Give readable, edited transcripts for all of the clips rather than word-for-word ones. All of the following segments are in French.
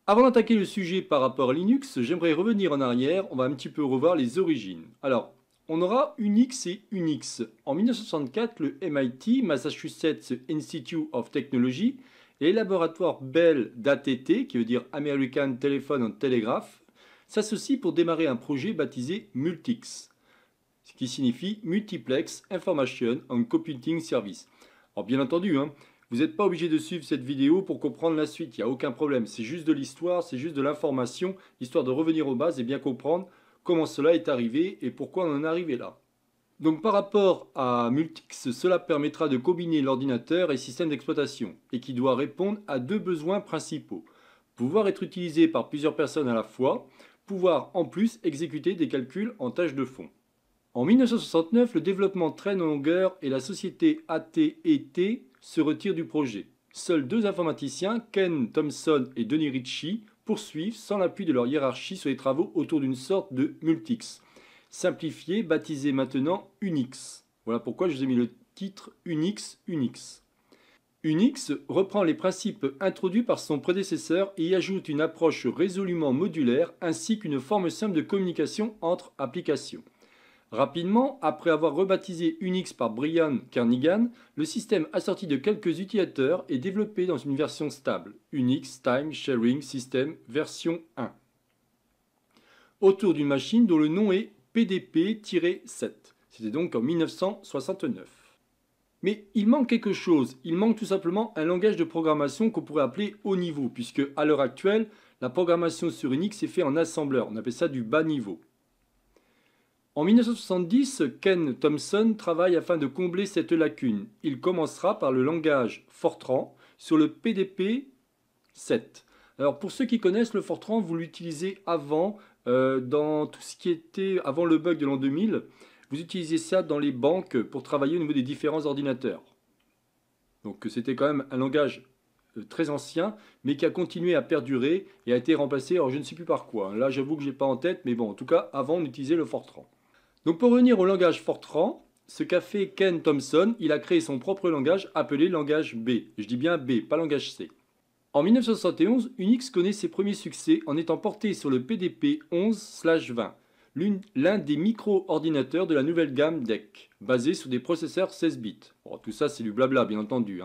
Avant d'attaquer le sujet par rapport à Linux, j'aimerais revenir en arrière, on va un petit peu revoir les origines. Alors, on aura Unix et Unix. En 1964, le MIT, Massachusetts Institute of Technology, et les laboratoires Bell d'ATT, qui veut dire American Telephone and Telegraph, s'associent pour démarrer un projet baptisé Multix, ce qui signifie Multiplex Information and Computing Service. Alors bien entendu, vous n'êtes pas obligé de suivre cette vidéo pour comprendre la suite, il n'y a aucun problème. C'est juste de l'histoire, c'est juste de l'information, histoire de revenir aux bases et bien comprendre comment cela est arrivé et pourquoi on en est arrivé là. Donc par rapport à Multix, cela permettra de combiner l'ordinateur et le système d'exploitation et qui doit répondre à deux besoins principaux. Pouvoir être utilisé par plusieurs personnes à la fois, pouvoir en plus exécuter des calculs en tâche de fond. En 1969, le développement traîne en longueur et la société AT&T se retire du projet. Seuls deux informaticiens, Ken Thompson et Denny Ritchie, poursuivent sans l'appui de leur hiérarchie sur les travaux autour d'une sorte de Multix, simplifié, baptisé maintenant Unix. Voilà pourquoi je vous ai mis le titre Unix. Unix reprend les principes introduits par son prédécesseur et y ajoute une approche résolument modulaire ainsi qu'une forme simple de communication entre applications. Rapidement, après avoir rebaptisé Unix par Brian Kernighan, le système assorti de quelques utilisateurs est développé dans une version stable, Unix Time Sharing System version 1, autour d'une machine dont le nom est PDP-7. C'était donc en 1969. Mais il manque quelque chose, il manque tout simplement un langage de programmation qu'on pourrait appeler haut niveau, puisque à l'heure actuelle, la programmation sur Unix est faite en assembleur, on appelle ça du bas niveau. En 1970, Ken Thompson travaille afin de combler cette lacune. Il commencera par le langage Fortran sur le PDP-7. Alors pour ceux qui connaissent le Fortran, vous l'utilisez avant, dans tout ce qui était avant le bug de l'an 2000. Vous utilisez ça dans les banques pour travailler au niveau des différents ordinateurs. Donc c'était quand même un langage très ancien, mais qui a continué à perdurer et a été remplacé, alors je ne sais plus par quoi. Là j'avoue que je n'ai pas en tête, mais bon, en tout cas, avant on utilisait le Fortran. Donc pour revenir au langage Fortran, ce qu'a fait Ken Thompson, il a créé son propre langage appelé langage B. Je dis bien B, pas langage C. En 1971, Unix connaît ses premiers succès en étant porté sur le PDP 11/20, l'un des micro-ordinateurs de la nouvelle gamme DEC, basé sur des processeurs 16 bits. Bon, tout ça c'est du blabla bien entendu,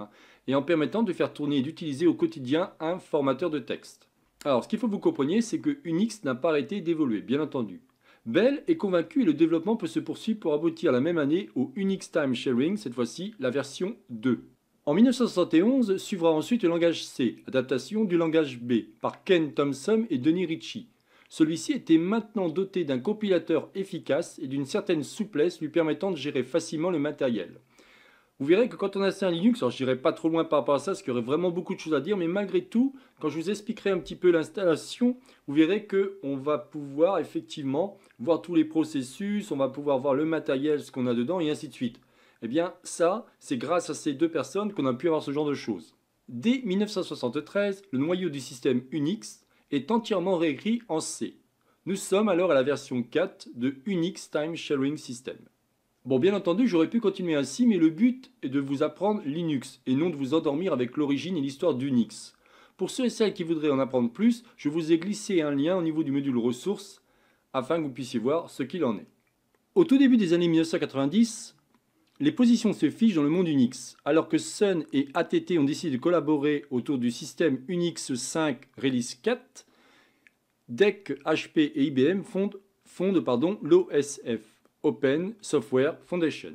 et en permettant de faire tourner et d'utiliser au quotidien un formateur de texte. Alors ce qu'il faut que vous compreniez, c'est que Unix n'a pas arrêté d'évoluer, bien entendu. Bell est convaincu et le développement peut se poursuivre pour aboutir la même année au Unix Time Sharing, cette fois-ci la version 2. En 1971, suivra ensuite le langage C, adaptation du langage B, par Ken Thompson et Denny Ritchie. Celui-ci était maintenant doté d'un compilateur efficace et d'une certaine souplesse lui permettant de gérer facilement le matériel. Vous verrez que quand on a un Linux, alors je n'irai pas trop loin par rapport à ça, parce qu'il y aurait vraiment beaucoup de choses à dire, mais malgré tout, quand je vous expliquerai un petit peu l'installation, vous verrez qu'on va pouvoir effectivement voir tous les processus, on va pouvoir voir le matériel, ce qu'on a dedans, et ainsi de suite. Eh bien, ça, c'est grâce à ces deux personnes qu'on a pu avoir ce genre de choses. Dès 1973, le noyau du système Unix est entièrement réécrit en C. Nous sommes alors à la version 4 de Unix Time Sharing System. Bon, bien entendu, j'aurais pu continuer ainsi, mais le but est de vous apprendre Linux et non de vous endormir avec l'origine et l'histoire d'Unix. Pour ceux et celles qui voudraient en apprendre plus, je vous ai glissé un lien au niveau du module ressources afin que vous puissiez voir ce qu'il en est. Au tout début des années 1990, les positions se figent dans le monde Unix, alors que Sun et ATT ont décidé de collaborer autour du système Unix 5 Release 4, DEC, HP et IBM fondent l'OSF. Open Software Foundation.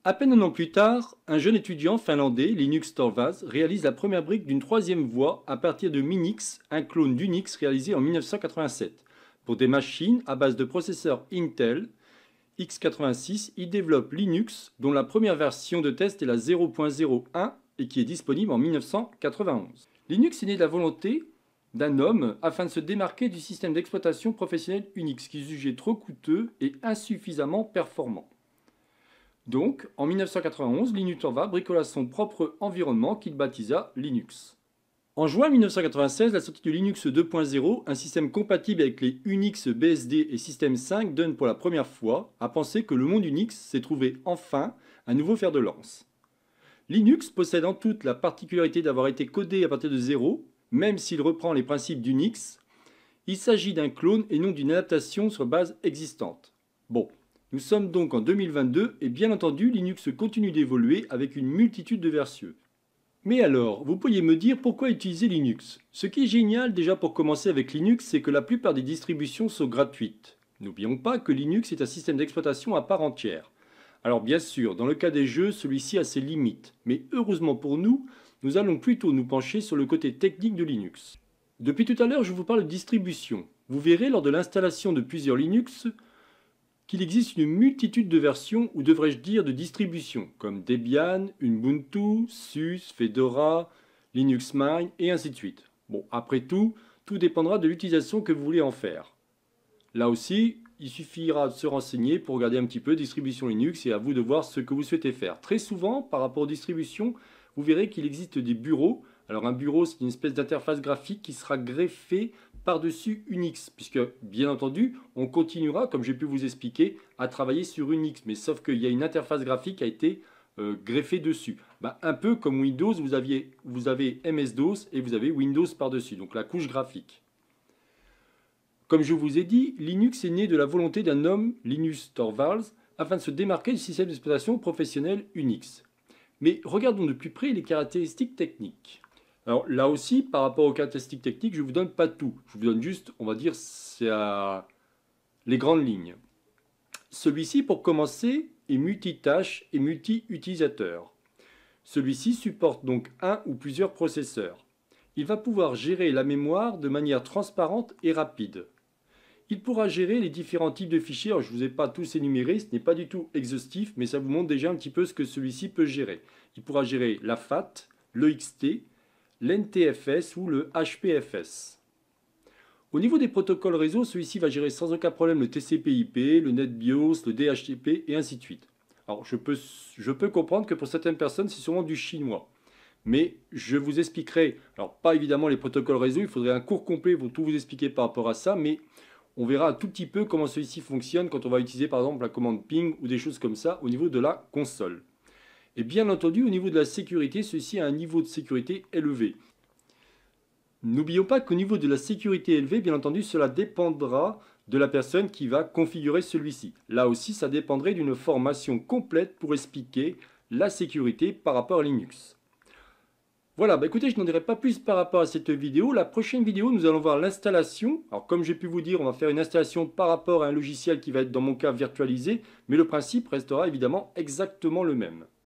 À peine un an plus tard, un jeune étudiant finlandais, Linus Torvalds, réalise la première brique d'une troisième voie à partir de Minix, un clone d'Unix réalisé en 1987. Pour des machines à base de processeurs Intel x86, il développe Linux, dont la première version de test est la 0.01 et qui est disponible en 1991. Linux est né de la volonté d'un homme afin de se démarquer du système d'exploitation professionnel Unix qui jugeait trop coûteux et insuffisamment performant. Donc, en 1991, Linus Torvalds bricola son propre environnement qu'il baptisa Linux. En juin 1996, la sortie de Linux 2.0, un système compatible avec les Unix BSD et System 5, donne pour la première fois à penser que le monde Unix s'est trouvé enfin un nouveau fer de lance. Linux possède en toute la particularité d'avoir été codé à partir de zéro, même s'il reprend les principes d'Unix, il s'agit d'un clone et non d'une adaptation sur base existante. Bon, nous sommes donc en 2022 et bien entendu Linux continue d'évoluer avec une multitude de versions. Mais alors, vous pourriez me dire pourquoi utiliser Linux? Ce qui est génial déjà pour commencer avec Linux, c'est que la plupart des distributions sont gratuites. N'oublions pas que Linux est un système d'exploitation à part entière. Alors bien sûr, dans le cas des jeux, celui-ci a ses limites, mais heureusement pour nous, nous allons plutôt nous pencher sur le côté technique de Linux. Depuis tout à l'heure, je vous parle de distribution. Vous verrez lors de l'installation de plusieurs Linux qu'il existe une multitude de versions, ou devrais-je dire de distributions, comme Debian, Ubuntu, SUSE, Fedora, Linux Mint, et ainsi de suite. Bon, après tout dépendra de l'utilisation que vous voulez en faire. Là aussi, il suffira de se renseigner pour regarder un petit peu distribution Linux et à vous de voir ce que vous souhaitez faire. Très souvent, par rapport aux distributions, vous verrez qu'il existe des bureaux. Alors un bureau, c'est une espèce d'interface graphique qui sera greffée par-dessus Unix, puisque bien entendu, on continuera, comme j'ai pu vous expliquer, à travailler sur Unix, mais sauf qu'il y a une interface graphique qui a été greffée dessus. Un peu comme Windows, vous avez MS-DOS et vous avez Windows par-dessus, donc la couche graphique. Comme je vous ai dit, Linux est né de la volonté d'un homme, Linus Torvalds, afin de se démarquer du système d'exploitation professionnel Unix. Mais regardons de plus près les caractéristiques techniques. Alors là aussi, par rapport aux caractéristiques techniques, je ne vous donne pas tout. Je vous donne juste, on va dire, les grandes lignes. Celui-ci, pour commencer, est multitâche et multi-utilisateur. Celui-ci supporte donc un ou plusieurs processeurs. Il va pouvoir gérer la mémoire de manière transparente et rapide. Il pourra gérer les différents types de fichiers. Alors, je ne vous ai pas tous énumérés, ce n'est pas du tout exhaustif, mais ça vous montre déjà un petit peu ce que celui-ci peut gérer. Il pourra gérer la FAT, le XT, l'NTFS ou le HPFS. Au niveau des protocoles réseau, celui-ci va gérer sans aucun problème le TCP/IP, le NetBIOS, le DHCP et ainsi de suite. Alors je peux comprendre que pour certaines personnes, c'est sûrement du chinois. Mais je vous expliquerai, alors pas évidemment les protocoles réseau, il faudrait un cours complet pour tout vous expliquer par rapport à ça, mais on verra un tout petit peu comment celui-ci fonctionne quand on va utiliser par exemple la commande ping ou des choses comme ça au niveau de la console. Et bien entendu, au niveau de la sécurité, ceci a un niveau de sécurité élevé. N'oublions pas qu'au niveau de la sécurité élevée, bien entendu, cela dépendra de la personne qui va configurer celui-ci. Là aussi, ça dépendrait d'une formation complète pour expliquer la sécurité par rapport à Linux. Voilà, écoutez, je n'en dirai pas plus par rapport à cette vidéo. La prochaine vidéo, nous allons voir l'installation. Alors comme j'ai pu vous dire, on va faire une installation par rapport à un logiciel qui va être dans mon cas virtualisé, mais le principe restera évidemment exactement le même.